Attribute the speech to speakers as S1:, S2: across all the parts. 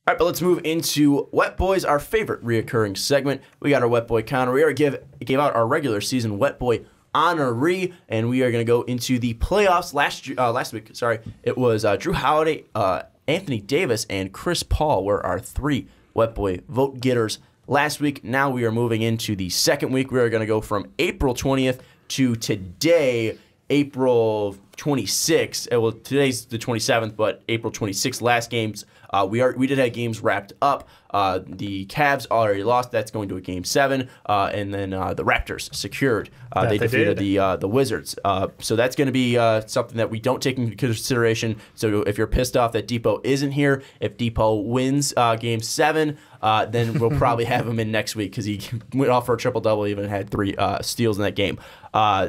S1: All right, but let's move into Wet Boys, our favorite reoccurring segment. We got our Wet Boy counter. We already gave out our regular season Wet Boy honoree, and we are going to go into the playoffs. Last week, it was Drew Holiday, Anthony Davis, and Chris Paul were our 3 Wet Boy vote getters last week. Now we are moving into the second week. We are going to go from April 20th to today, April 26th. Well, today's the 27th, but April 26th, last games. We did have games wrapped up. The Cavs already lost. That's going to a Game 7. And then the Raptors secured. They defeated the Wizards. So that's going to be something that we don't take into consideration. So if you're pissed off that Depot isn't here, if Depot wins Game 7, then we'll probably have him in next week because he went off for a triple-double, even had 3 steals in that game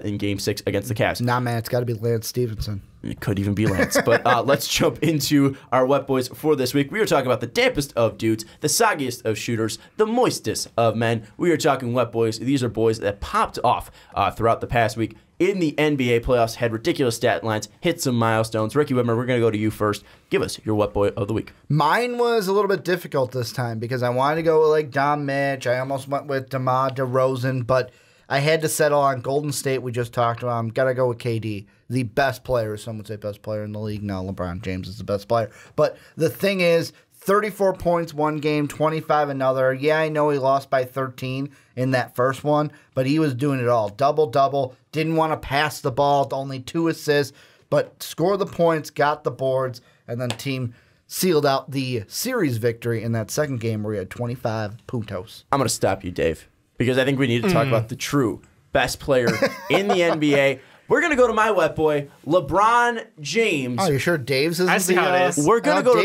S1: in Game 6 against the Cavs.
S2: Nah, man, it's got to be Lance Stevenson.
S1: It could even be Lance. But let's jump into our Wet Boys for this week. We are talking about the dampest of dudes, the soggiest of shooters, the moistest of men. We are talking Wet Boys. These are boys that popped off throughout the past week in the NBA playoffs, had ridiculous stat lines, hit some milestones. Ricky Widmer, we're going to go to you first. Give us your Wet Boy of the week.
S2: Mine was a little bit difficult this time because I wanted to go with like Dom Mitch. I almost went with DeMar DeRozan, but I had to settle on Golden State. We just talked about him. Got to go with KD, the best player. Some would say best player in the league. No, LeBron James is the best player. But the thing is, 34 points one game, 25 another. Yeah, I know he lost by 13 in that first one, but he was doing it all. Double-double. Didn't want to pass the ball. Only 2 assists, but scored the points, got the boards, and then team sealed out the series victory in that second game where he had 25 puntos.
S1: I'm going to stop you, Dave, because I think we need to talk about the true best player in the NBA. We're going to go to my Wet Boy, LeBron James.
S2: Oh, you sure Dave's isn't
S3: I see how it is.
S1: We're going to go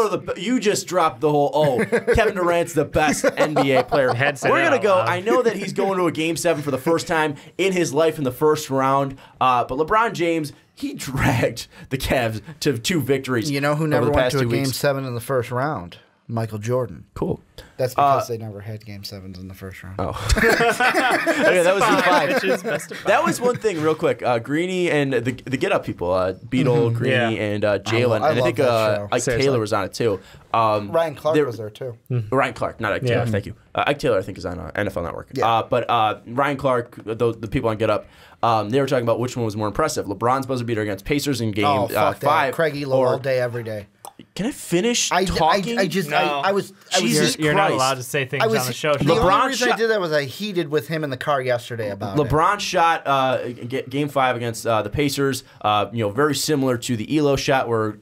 S1: to the you just dropped the whole Kevin Durant's the best NBA player. We're going to go. I know that he's going to a Game 7 for the first time in his life in the first round, but LeBron James, he dragged the Cavs to 2 victories.
S2: You know who never went to a Game 7 in the first round? Michael Jordan.
S1: Cool.
S2: That's because they never had Game 7s in the first round.
S1: Oh. Okay, that was that was one thing, real quick. Greeny and the Get Up people, Beetle, Greeny, and Jalen. And I think Ike Taylor was on it, too.
S2: Ryan Clark was there, too.
S1: Ryan Clark, not Ike Taylor, thank you. Ike Taylor, I think, is on NFL Network. Yeah. But Ryan Clark, the people on Get Up, they were talking about which one was more impressive. LeBron's buzzer beater against Pacers in Game 5.
S2: Craig Elo all day, every day.
S1: Can I finish talking?
S3: You're not allowed to say things on the show.
S2: The only reason I did that was I heated with him in the car yesterday about it.
S1: LeBron shot Game 5 against the Pacers, very similar to the Elo shot where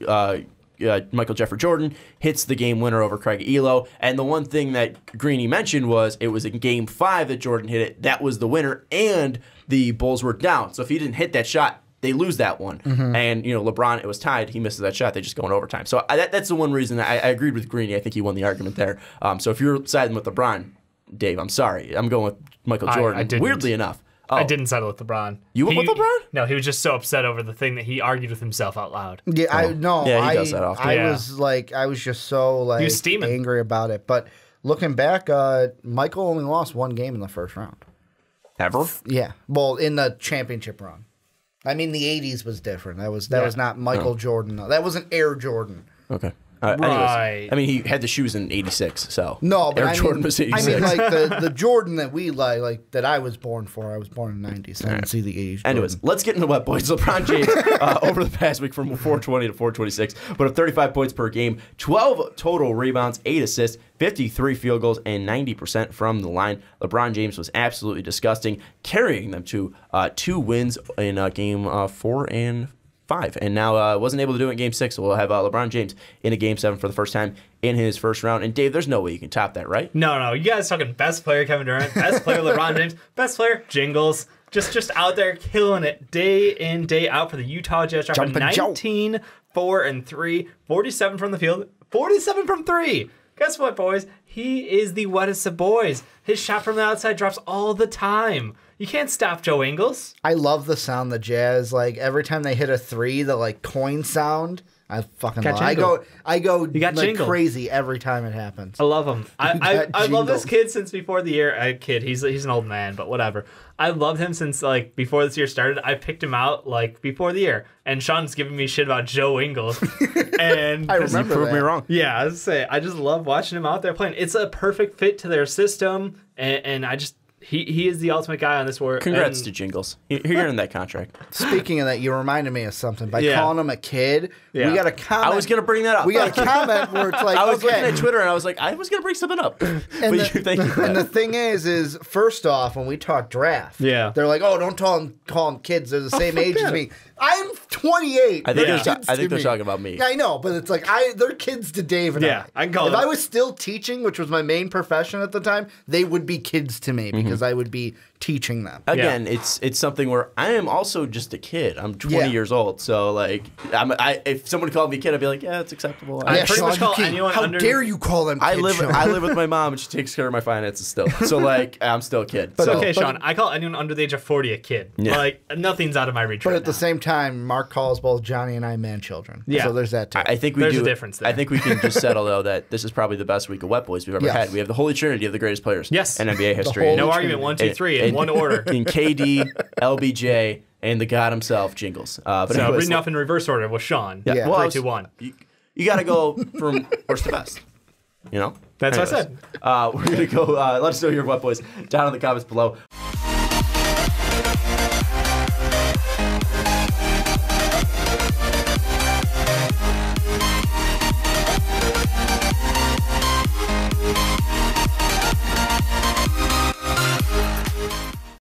S1: Michael Jeffrey Jordan hits the game winner over Craig Elo. And the one thing that Greeny mentioned was it was in Game 5 that Jordan hit it. That was the winner, and the Bulls were down. So if he didn't hit that shot, they lose that one. And, LeBron, it was tied. He misses that shot. They just go in overtime. So that's the one reason I agreed with Greeny. I think he won the argument there. So if you're siding with LeBron, Dave, I'm sorry. I'm going with Michael Jordan.
S3: I didn't.
S1: Weirdly enough. Oh.
S3: I didn't settle with LeBron.
S1: You went with LeBron?
S3: No, he was just so upset over the thing that he argued with himself out loud.
S2: Yeah,
S1: he does that often.
S2: I was just so angry about it. But looking back, Michael only lost 1 game in the first round.
S1: Ever?
S2: Yeah. Well, in the championship run. I mean, the 80s was different. That was not Michael Jordan. That wasn't Air Jordan.
S1: Okay.
S3: Right.
S1: Anyways, I mean, he had the shoes in '86, so
S2: no, but
S1: Jordan was 86.
S2: I mean, like the Jordan that we like that I was born for. I was born in the '90s. I didn't see the '80s.
S1: Anyways, let's get into Wet Boys. LeBron James over the past week from 420 to 426, put up 35 points per game, 12 total rebounds, 8 assists, 53 field goals, and 90% from the line. LeBron James was absolutely disgusting, carrying them to 2 wins in Game 4 and 5, and now wasn't able to do it in Game 6, so we'll have LeBron James in a Game 7 for the first time in his first round. And Dave, there's no way you can top that, right?
S3: No, you guys talking best player Kevin Durant, best player LeBron James, best player Jingles, just out there killing it day in, day out for the Utah Jazz, dropping 19, 4 and 3, 47 from the field, 47 from 3. Guess what, boys? He is the wettest of boys. His shot from the outside drops all the time. You can't stop Joe Ingles.
S2: I love the sound the Jazz, every time they hit a 3, the coin sound I fucking
S3: Got
S2: love it.
S3: Jingle.
S2: I go
S3: got
S2: like
S3: Jingle.
S2: crazy every time it happens.
S3: I love him. I love this
S2: Jingles.
S3: kid since before the year. Kid, he's an old man, but whatever. I loved him since like before this year started. I picked him out like before the year, and Sean's giving me shit about Joe Ingles, and
S2: I remember
S1: Prove me
S2: that.
S1: wrong.
S3: yeah, I was say I just love watching him out there playing. It's a perfect fit to their system, and I just he is the ultimate guy on this world.
S1: Congrats to Jingles. You're in that contract.
S2: Speaking of that, you reminded me of something. By
S3: Yeah.
S2: calling him a kid,
S3: Yeah.
S2: we got a comment.
S1: I was going to bring that up.
S2: We got a comment where it's like,
S1: I was looking
S2: okay.
S1: at Twitter and I was like, I was going to bring something up. But thank you for
S2: And the
S1: that.
S2: thing is first off, when we talk draft,
S3: Yeah.
S2: they're like, oh, don't call them kids. They're the same age as me. I'm 28.
S1: I think,
S2: They're
S1: they're,
S2: kids
S1: I think
S2: to
S1: they're
S2: me.
S1: talking about me.
S2: Yeah, I know, but it's like they're kids to Dave and
S3: Yeah, I can call
S2: If
S3: them.
S2: I was still teaching, which was my main profession at the time, they would be kids to me because I would be teaching them.
S1: Again, it's something where I am also just a kid. I'm 20
S2: Yeah.
S1: years old, so like, if someone called me a kid, I'd be like, yeah, it's acceptable.
S3: I
S2: Yeah,
S3: pretty much
S2: Sean,
S3: call
S2: you can't-
S3: anyone
S2: How
S3: under-
S2: dare you call them kids, Sean?
S1: I live with my mom, and she takes care of my finances still. So like, I'm still a kid.
S2: But
S1: so
S3: Okay,
S2: but-
S3: Sean, I call anyone under the age of 40 a kid.
S1: Yeah.
S3: Like nothing's out of my reach.
S2: But
S3: right
S2: at the
S3: now.
S2: same time, Mark calls both Johnny and I man children.
S3: Yeah.
S2: So there's that too.
S1: I think we
S3: There's
S1: do.
S3: a difference there.
S1: I think we can just settle though that this is probably the best week of Wet Boys we've ever
S2: Yes.
S1: had. We have the holy trinity of the greatest players
S3: Yes.
S1: in NBA history.
S2: Holy
S3: no
S2: Trinity.
S3: argument. 1, 2, 3 in one order.
S1: In KD, LBJ, and the God himself, Jingles. But
S3: So
S1: anyways,
S3: reading off in reverse order with Sean.
S2: Yeah.
S1: well, I
S3: 3,
S1: was-
S3: 2, 1.
S1: You got to go from worst to best. You know?
S3: That's what I
S1: Anyways, we're going to go, let us know your Wet Boys down in the comments below.